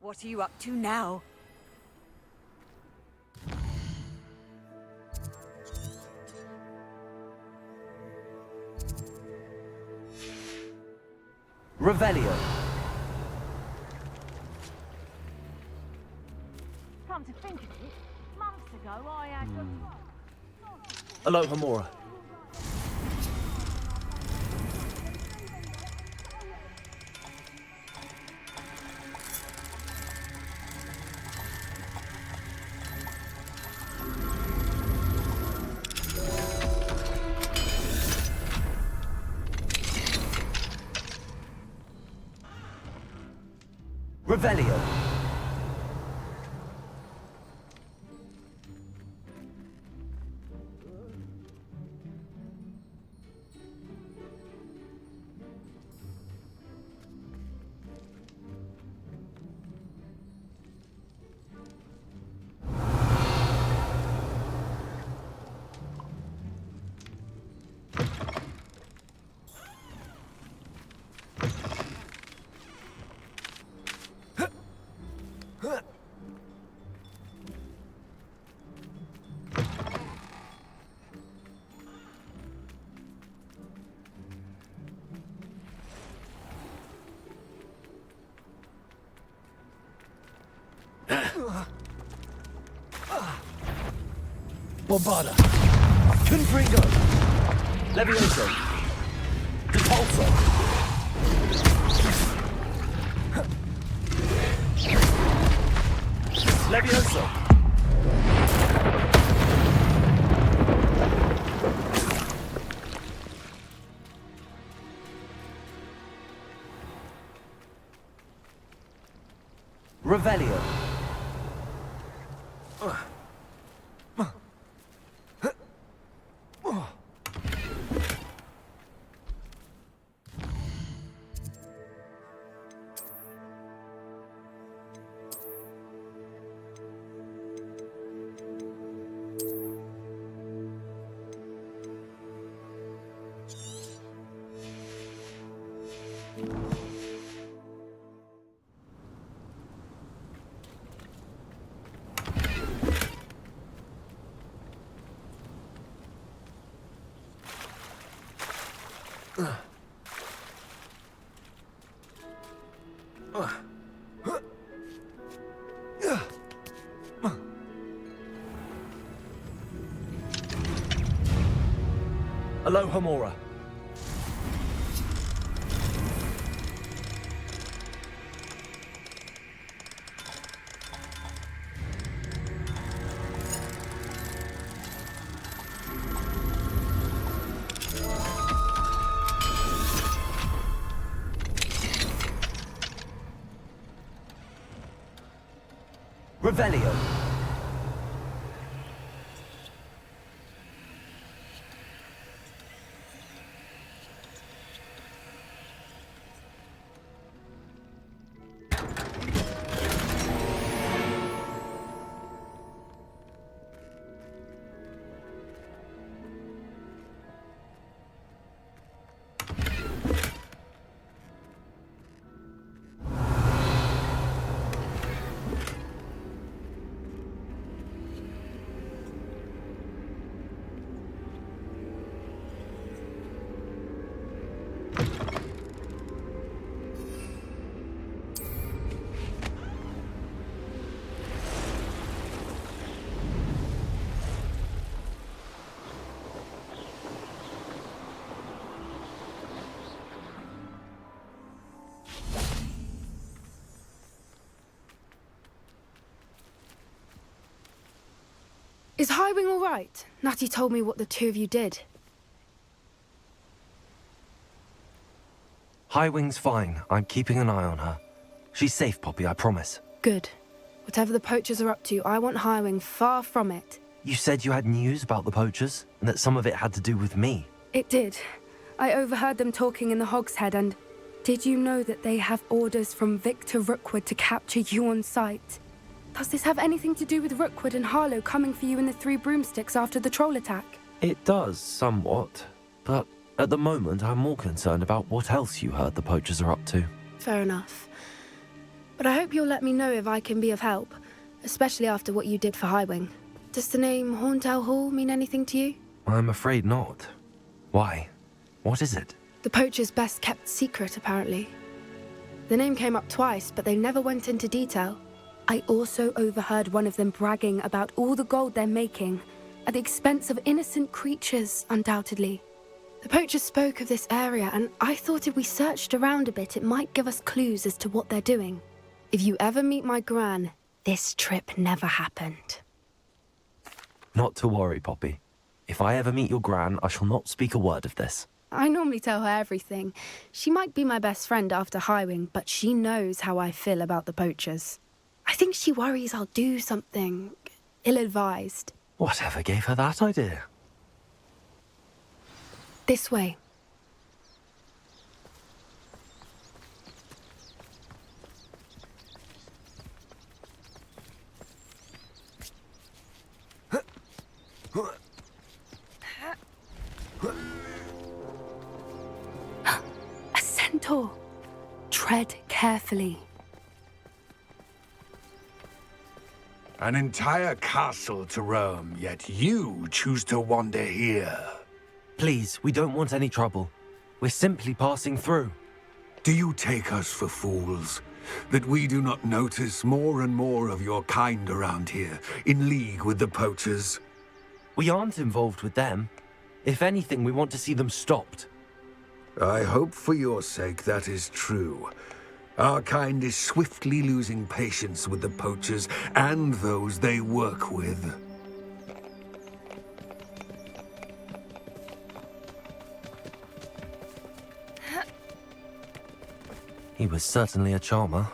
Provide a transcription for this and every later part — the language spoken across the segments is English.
What are you up to now? Revelio. Come to think of it, months ago I had Aloha Mora. Revelio. Bombada. Confringo. Levioso. Repulso. Levioso. Revelio. Aloha Mora. Revelio. Is Highwing all right? Natty told me what the two of you did. Highwing's fine. I'm keeping an eye on her. She's safe, Poppy, I promise. Good. Whatever the poachers are up to, I want Highwing far from it. You said you had news about the poachers, and that some of it had to do with me. It did. I overheard them talking in the Hogshead, and did you know that they have orders from Victor Rookwood to capture you on sight? Does this have anything to do with Rookwood and Harlow coming for you in the Three Broomsticks after the troll attack? It does, somewhat. But At the moment, I'm more concerned about what else you heard the poachers are up to. Fair enough. But I hope you'll let me know if I can be of help, especially after what you did for Highwing. Does the name Hauntel Hall mean anything to you? I'm afraid not. Why? What is it? The poacher's best kept secret, apparently. The name came up twice, but they never went into detail. I also overheard one of them bragging about all the gold they're making, at the expense of innocent creatures, undoubtedly. The poachers spoke of this area, and I thought if we searched around a bit, it might give us clues as to what they're doing. If you ever meet my gran, this trip never happened. Not to worry, Poppy. If I ever meet your gran, I shall not speak a word of this. I normally tell her everything. She might be my best friend after Highwing, but she knows how I feel about the poachers. I think she worries I'll do something ill-advised. Whatever gave her that idea? This way. A centaur. Tread carefully. An entire castle to roam, yet you choose to wander here. Please, we don't want any trouble. We're simply passing through. Do you take us for fools? That we do not notice more and more of your kind around here, in league with the poachers? We aren't involved with them. If anything, we want to see them stopped. I hope for your sake that is true. Our kind is swiftly losing patience with the poachers and those they work with. He was certainly a charmer.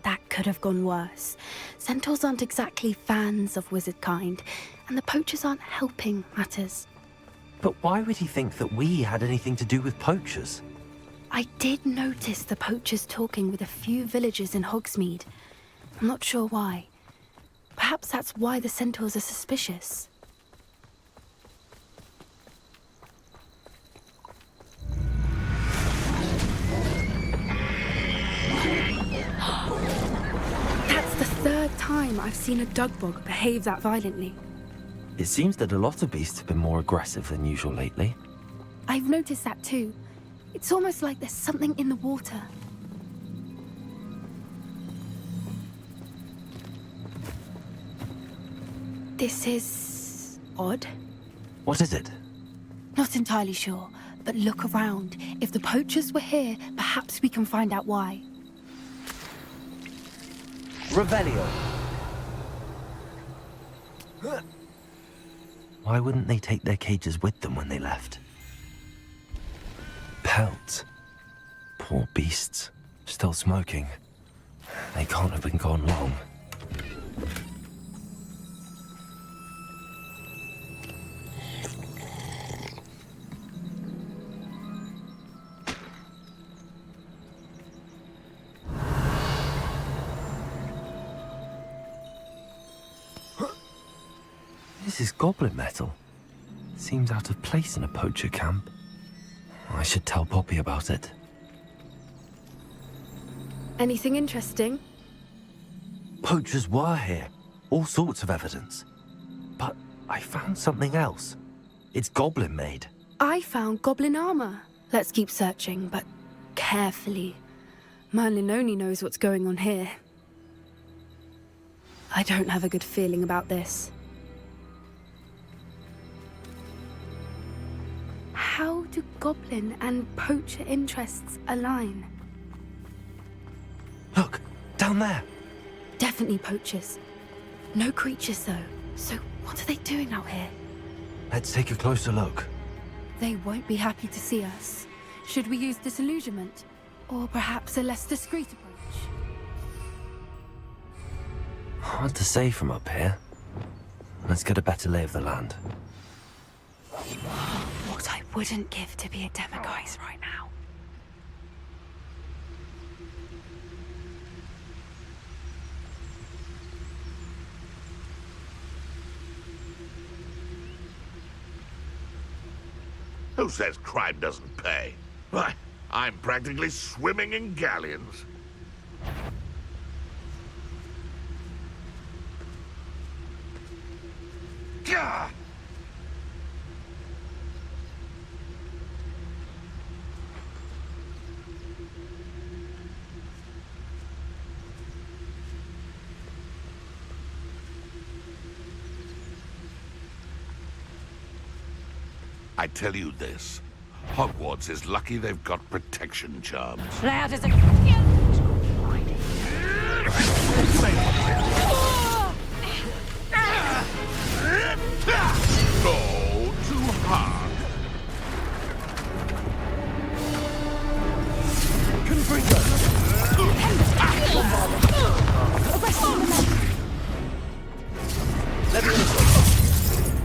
That could have gone worse. Centaurs aren't exactly fans of wizard kind, and the poachers aren't helping matters. But why would he think that we had anything to do with poachers? I did notice the poachers talking with a few villagers in Hogsmeade. I'm not sure why. Perhaps that's why the centaurs are suspicious. That's the third time I've seen a dugbog behave that violently. It seems that a lot of beasts have been more aggressive than usual lately. I've noticed that too. It's almost like there's something in the water. This is odd. What is it? Not entirely sure, but look around. If the poachers were here, perhaps we can find out why. Revelio! Why wouldn't they take their cages with them when they left? Pelts. Poor beasts. Still smoking. They can't have been gone long. This is goblin metal. Seems out of place in a poacher camp. I should tell Poppy about it. Anything interesting? Poachers were here. All sorts of evidence. But I found something else. It's goblin made. I found goblin armor. Let's keep searching, but carefully. Merlin only knows what's going on here. I don't have a good feeling about this. How do goblin and poacher interests align? Look, down there. Definitely poachers. No creatures, though. So what are they doing out here? Let's take a closer look. They won't be happy to see us. Should we use disillusionment? Or perhaps a less discreet approach? Hard to say from up here. Let's get a better lay of the land. What I wouldn't give to be a demiguise right now. Who says crime doesn't pay? Why, I'm practically swimming in galleons. Gah! I tell you this, Hogwarts is lucky they've got protection charms. Loud as a... Go too hard.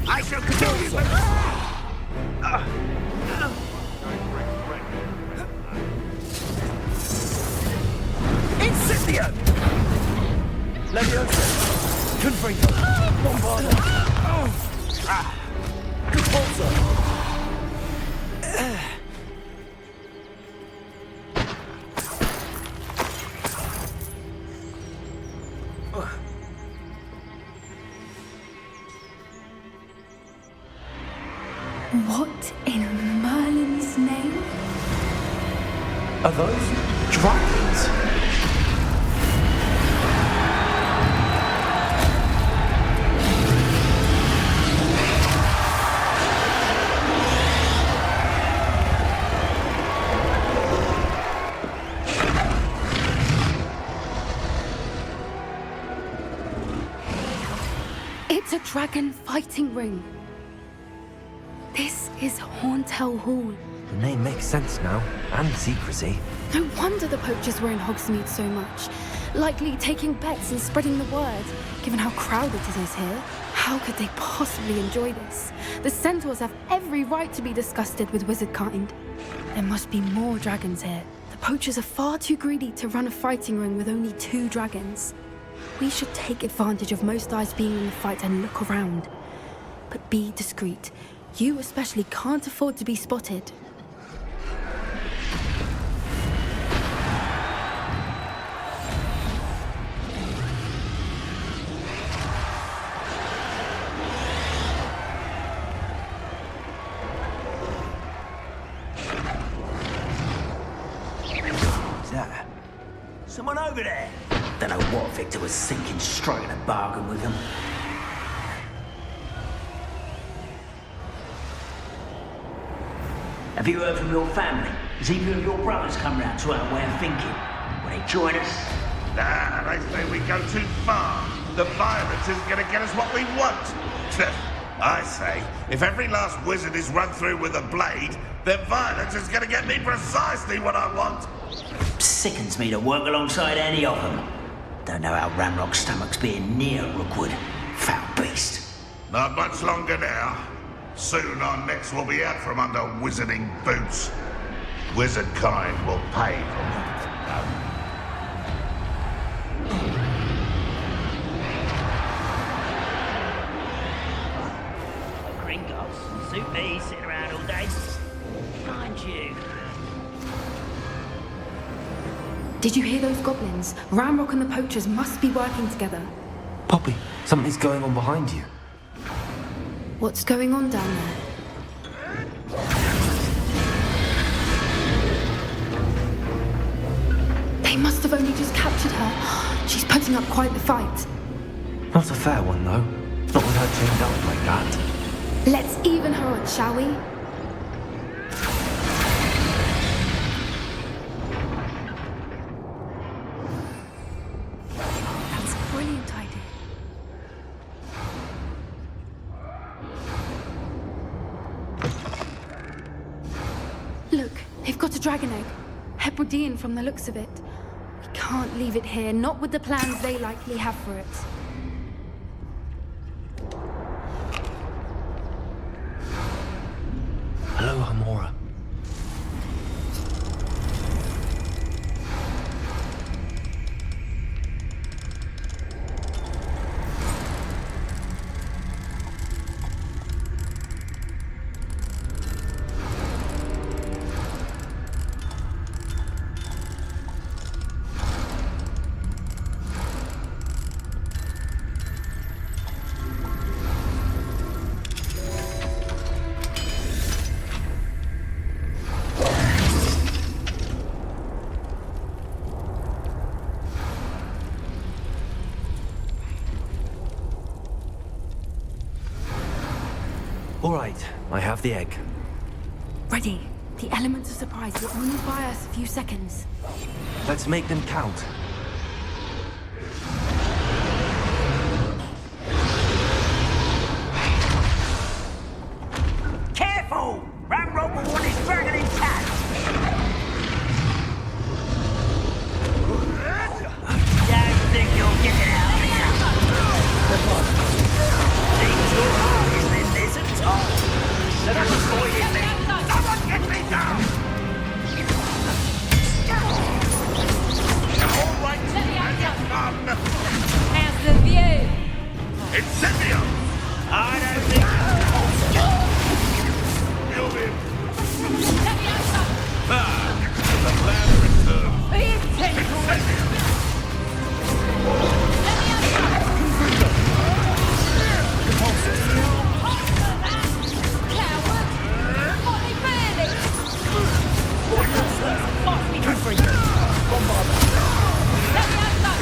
I shall kill you. Incendio! Leviosa! Confringo! Bombarda! Repulsor! What in Merlin's name? Are those dragons? It's a dragon fighting ring. This is Hauntel Hall. The name makes sense now, and secrecy. No wonder the poachers were in Hogsmeade so much. Likely taking bets and spreading the word, given how crowded it is here. How could they possibly enjoy this? The centaurs have every right to be disgusted with wizard kind. There must be more dragons here. The poachers are far too greedy to run a fighting ring with only 2 dragons. We should take advantage of most eyes being in the fight and look around. But be discreet. You especially can't afford to be spotted. Is that someone over there? Don't know what Victor was thinking, striking a bargain with him. Have you heard from your family? Has either of your brothers come round to our way of thinking? Will they join us? Nah, they say we go too far. The violence isn't going to get us what we want. I say, if every last wizard is run through with a blade, then violence is going to get me precisely what I want. Sickens me to work alongside any of them. Don't know how Ramrock's stomach's being near Rookwood. Foul beast. Not much longer now. Soon our necks will be out from under wizarding boots. Wizard kind will pay for them. Gringotts suit me sitting around all day. Mind you. Did you hear those goblins? Ramrock and the poachers must be working together. Poppy, something's going on behind you. What's going on down there? They must have only just captured her. She's putting up quite the fight. Not a fair one, though. Not with her chained up like that. Let's even her on, shall we? That's a brilliant idea. Look, they've got a dragon egg. Hebridean from the looks of it. We can't leave it here, not with the plans they likely have for it. Hello, Hamora. I have the egg. Ready. The elements of surprise will only buy us a few seconds. Let's make them count. Careful! Ramrod will want his dragon intact! Don't think you'll get it out of here! Things your eyes, then lizard top! Let us avoid it, me! Someone get me down! All right, have fun. How's the view? Incendio! I don't think... You'll be... Let me answer. The plan returns. Please take it. Incendio! Let me answer. Coward. Molly Bailey. Let me answer. Let me answer.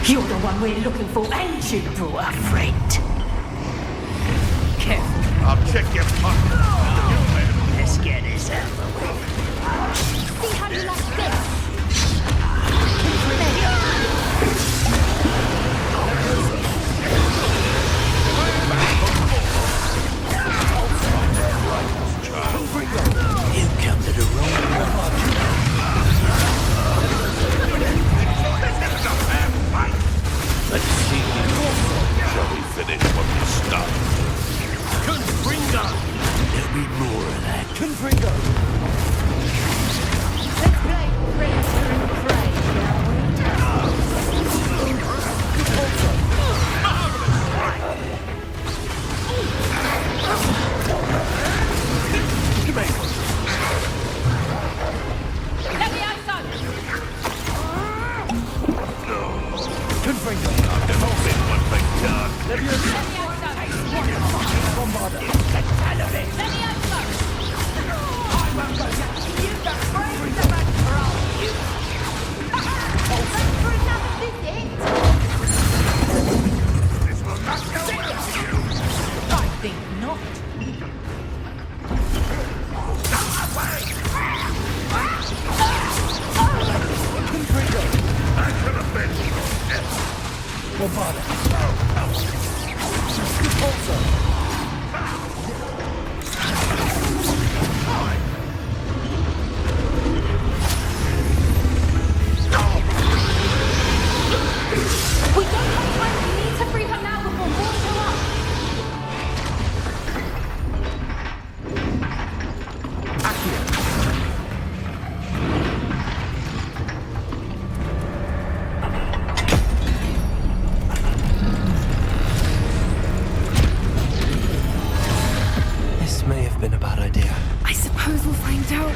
You're the one we're looking for, and you brought a friend. Careful. I'll check your pocket. Let's get this out of the way. See how you like this? You come to the wrong one. Let's see. Shall we finish what we started? There'll be more of that. Let's play predator and prey, shall we? Let me outside. I've never been one big dog. Let me outside. Let me outside. I won't go down to you, but brave the man for all you. For another visit? This will not go well for you. I think not. I could have been. We don't have time. We need to free her now before more show up. This may have been a bad idea. I suppose we'll find out.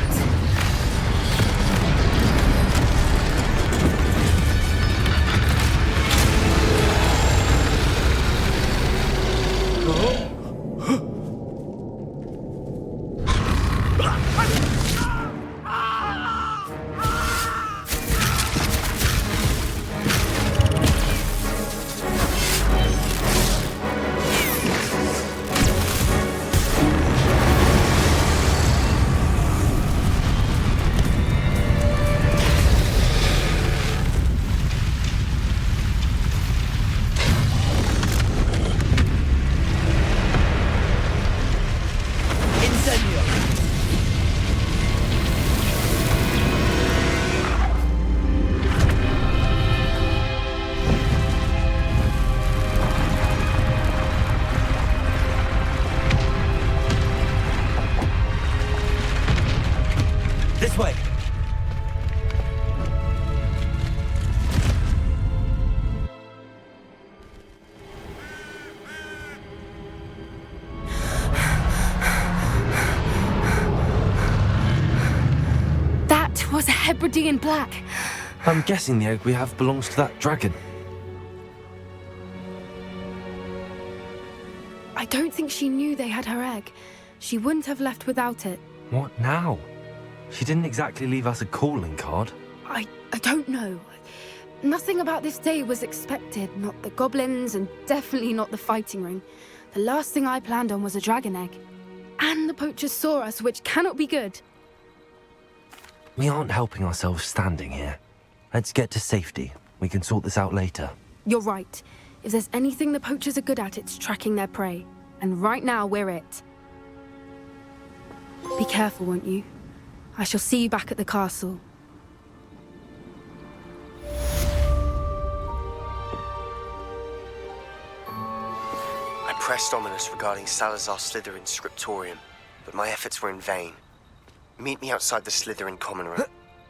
This way. That was a Hebridean black. I'm guessing the egg we have belongs to that dragon. I don't think she knew they had her egg. She wouldn't have left without it. What now? She didn't exactly leave us a calling card. I don't know. Nothing about this day was expected. Not the goblins, and definitely not the fighting ring. The last thing I planned on was a dragon egg. And the poachers saw us, which cannot be good. We aren't helping ourselves standing here. Let's get to safety. We can sort this out later. You're right. If there's anything the poachers are good at, it's tracking their prey. And right now, we're it. Be careful, won't you? I shall see you back at the castle. I pressed Ominous regarding Salazar Slytherin's scriptorium, but my efforts were in vain. Meet me outside the Slytherin common room.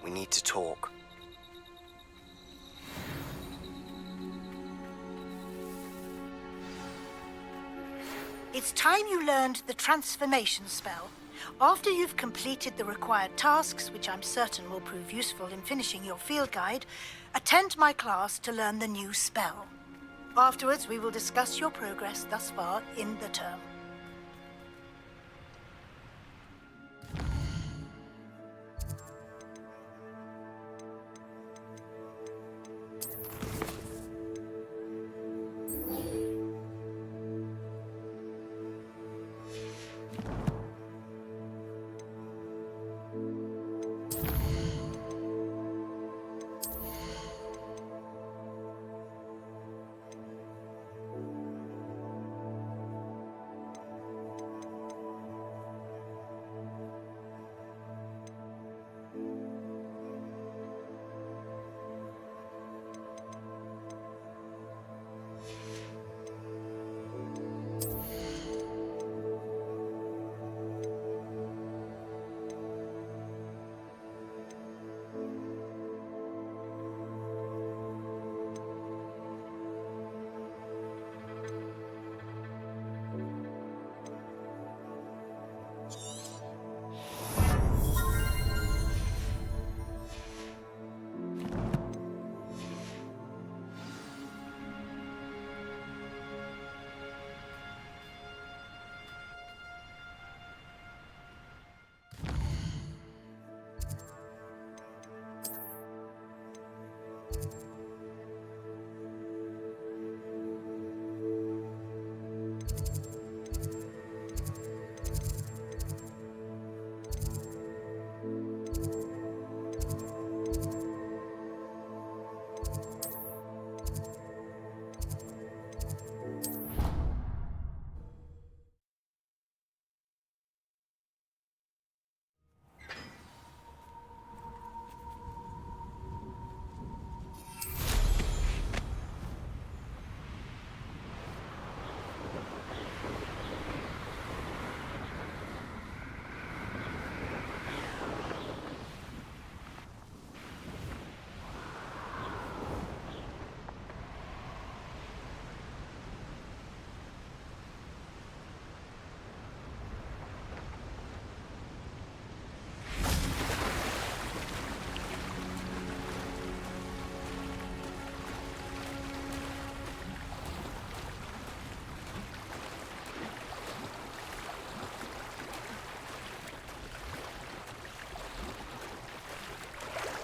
We need to talk. It's time you learned the transformation spell. After you've completed the required tasks, which I'm certain will prove useful in finishing your field guide, attend my class to learn the new spell. Afterwards, we will discuss your progress thus far in the term.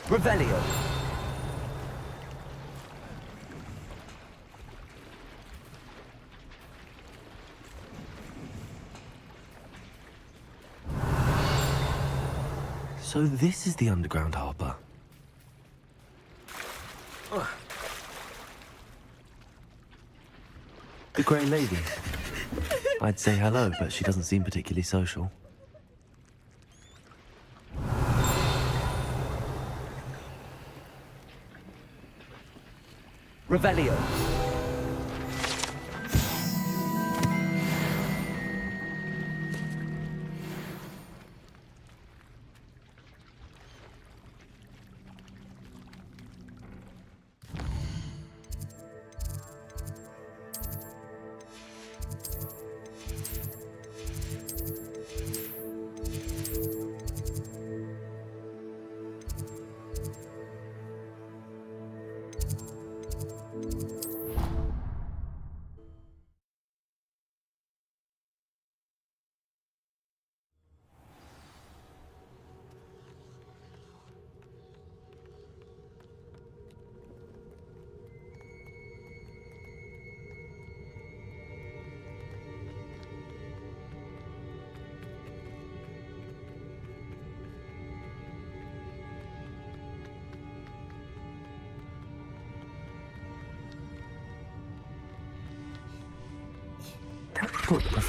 Revelio. So this is the underground harbour. The Grey Lady. I'd say hello, but she doesn't seem particularly social. Revelio.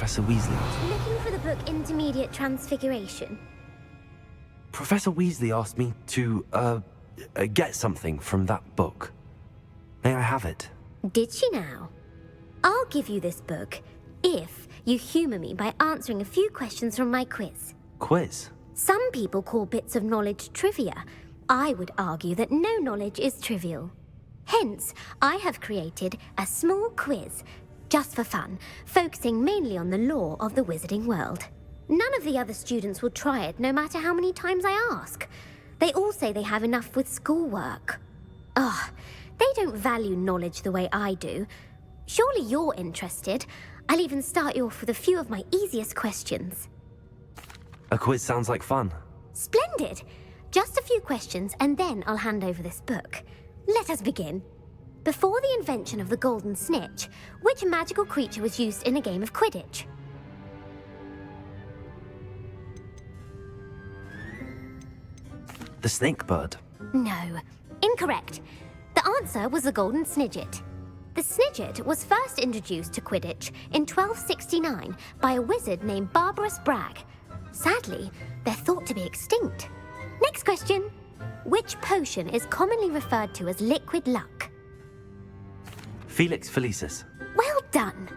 Professor Weasley asked me. Looking for the book Intermediate Transfiguration? Professor Weasley asked me to, get something from that book. May I have it? Did she now? I'll give you this book if you humour me by answering a few questions from my quiz. Quiz? Some people call bits of knowledge trivia. I would argue that no knowledge is trivial. Hence, I have created a small quiz, just for fun, focusing mainly on the lore of the wizarding world. None of the other students will try it, no matter how many times I ask. They all say they have enough with schoolwork. Ugh, they don't value knowledge the way I do. Surely you're interested. I'll even start you off with a few of my easiest questions. A quiz sounds like fun. Splendid! Just a few questions, and then I'll hand over this book. Let us begin. Before the invention of the golden snitch, which magical creature was used in a game of Quidditch? The snake bird. No. Incorrect. The answer was the golden snidget. The snidget was first introduced to Quidditch in 1269 by a wizard named Barbarous Bragg. Sadly, they're thought to be extinct. Next question. Which potion is commonly referred to as liquid luck? Felix Felicis. Well done.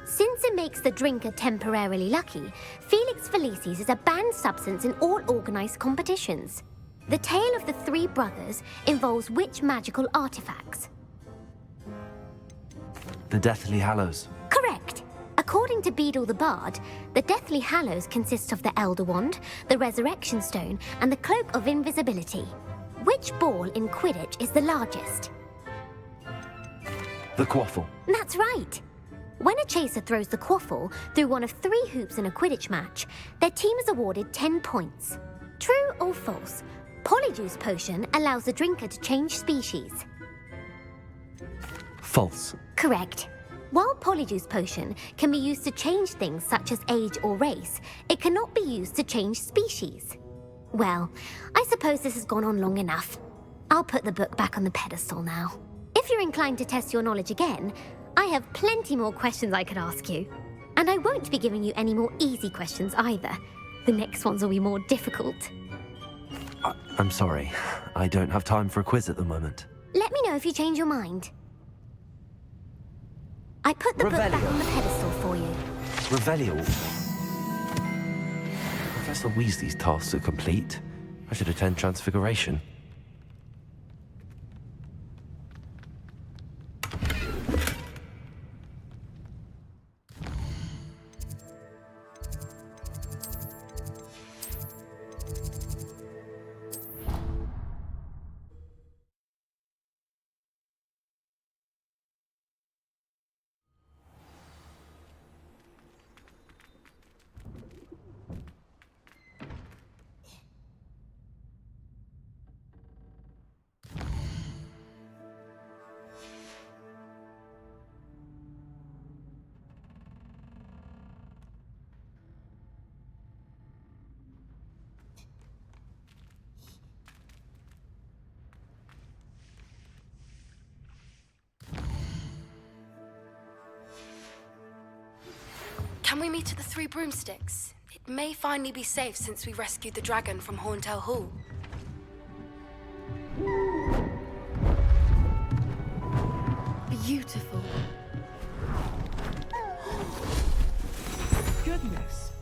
Since it makes the drinker temporarily lucky, Felix Felicis is a banned substance in all organised competitions. The tale of the three brothers involves which magical artifacts? The Deathly Hallows. Correct. According to Beedle the Bard, the Deathly Hallows consists of the Elder Wand, the Resurrection Stone, and the Cloak of Invisibility. Which ball in Quidditch is the largest? The Quaffle. That's right. When a chaser throws the quaffle through one of 3 hoops in a Quidditch match, their team is awarded 10 points. True or false? Polyjuice potion allows the drinker to change species. False. Correct. While Polyjuice potion can be used to change things such as age or race, it cannot be used to change species. Well, I suppose this has gone on long enough. I'll put the book back on the pedestal now. If you're inclined to test your knowledge again, I have plenty more questions I could ask you. And I won't be giving you any more easy questions either. The next ones will be more difficult. I'm sorry. I don't have time for a quiz at the moment. Let me know if you change your mind. I put the book back on the pedestal for you. Revelio. Professor Weasley's tasks are complete. I should attend Transfiguration. Can we meet at the Three Broomsticks? It may finally be safe since we rescued the dragon from Horntail Hall. Beautiful. Goodness.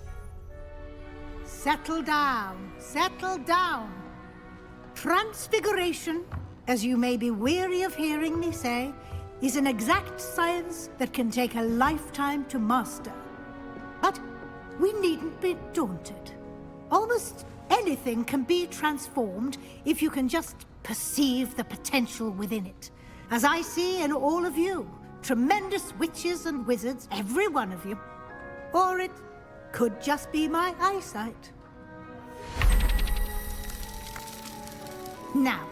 Settle down, settle down. Transfiguration, as you may be weary of hearing me say, is an exact science that can take a lifetime to master. But we needn't be daunted. Almost anything can be transformed if you can just perceive the potential within it. As I see in all of you, tremendous witches and wizards, every one of you. Or it could just be my eyesight. Now,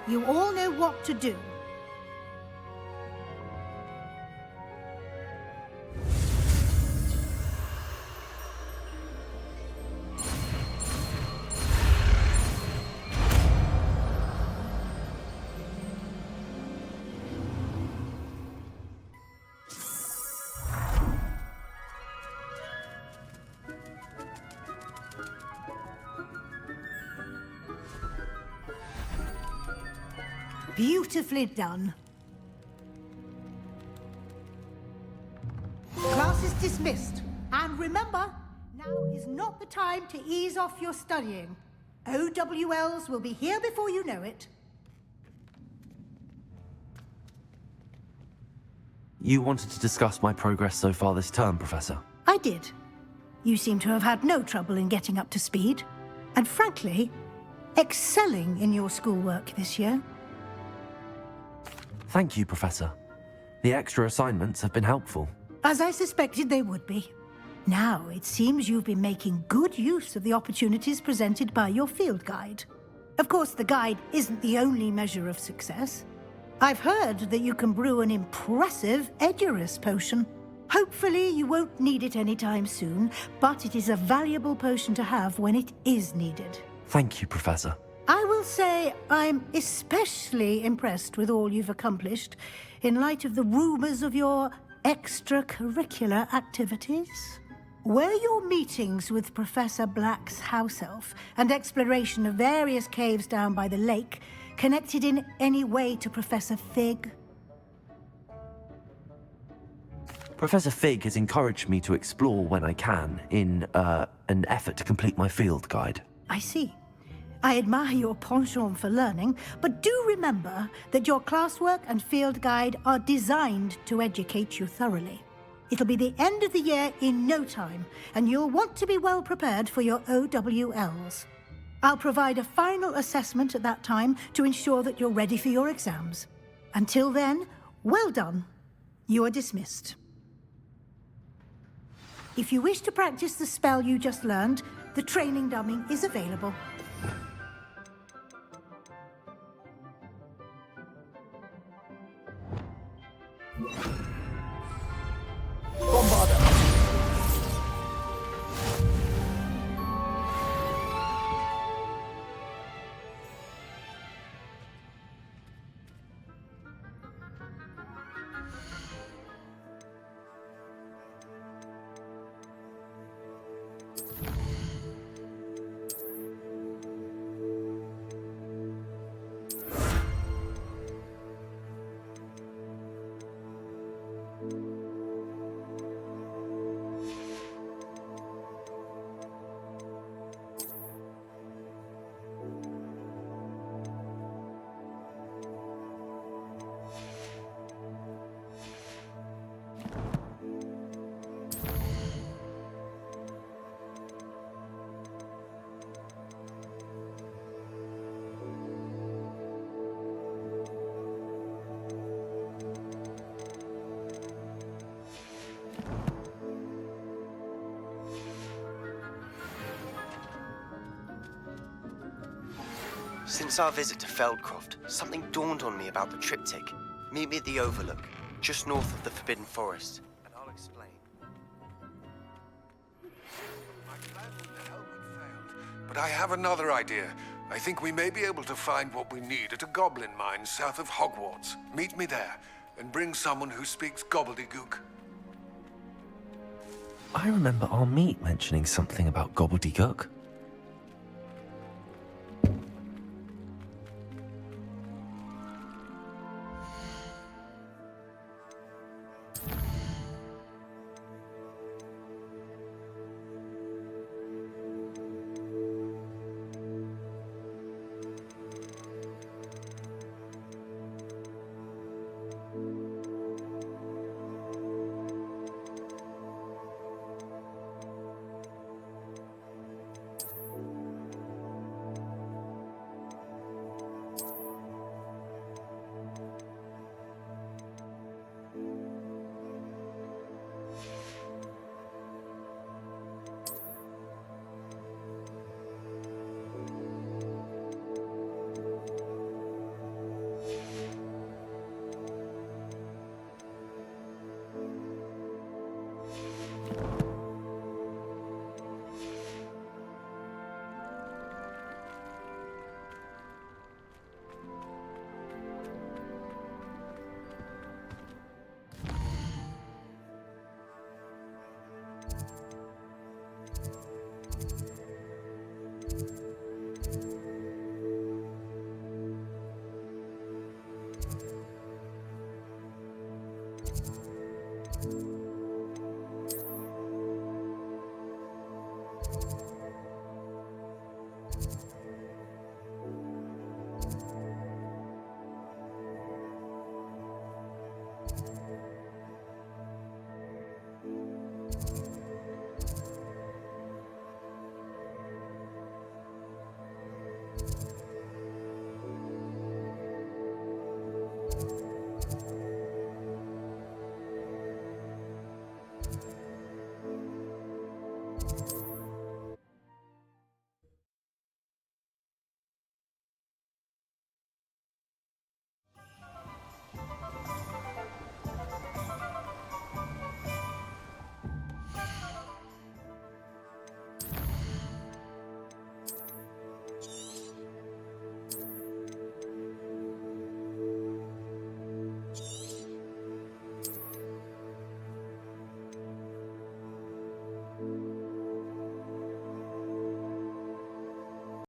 you all know what to do. Beautifully done. Class is dismissed. And remember, now is not the time to ease off your studying. OWLs will be here before you know it. You wanted to discuss my progress so far this term, Professor? I did. You seem to have had no trouble in getting up to speed. And frankly, excelling in your schoolwork this year. Thank you, Professor. The extra assignments have been helpful. As I suspected they would be. Now, it seems you've been making good use of the opportunities presented by your field guide. Of course, the guide isn't the only measure of success. I've heard that you can brew an impressive Edurus potion. Hopefully, you won't need it anytime soon, but it is a valuable potion to have when it is needed. Thank you, Professor. I will say I'm especially impressed with all you've accomplished in light of the rumors of your extracurricular activities. Were your meetings with Professor Black's house elf and exploration of various caves down by the lake connected in any way to Professor Fig? Professor Fig has encouraged me to explore when I can in an effort to complete my field guide. I see. I admire your penchant for learning, but do remember that your classwork and field guide are designed to educate you thoroughly. It'll be the end of the year in no time, and you'll want to be well prepared for your OWLs. I'll provide a final assessment at that time to ensure that you're ready for your exams. Until then, well done. You are dismissed. If you wish to practice the spell you just learned, the training dummy is available. Since our visit to Feldcroft, something dawned on me about the triptych. Meet me at the Overlook, just north of the Forbidden Forest, and I'll explain. My plan with the helmet failed, but I have another idea. I think we may be able to find what we need at a goblin mine south of Hogwarts. Meet me there, and bring someone who speaks gobbledygook. I remember our meet mentioning something about gobbledygook.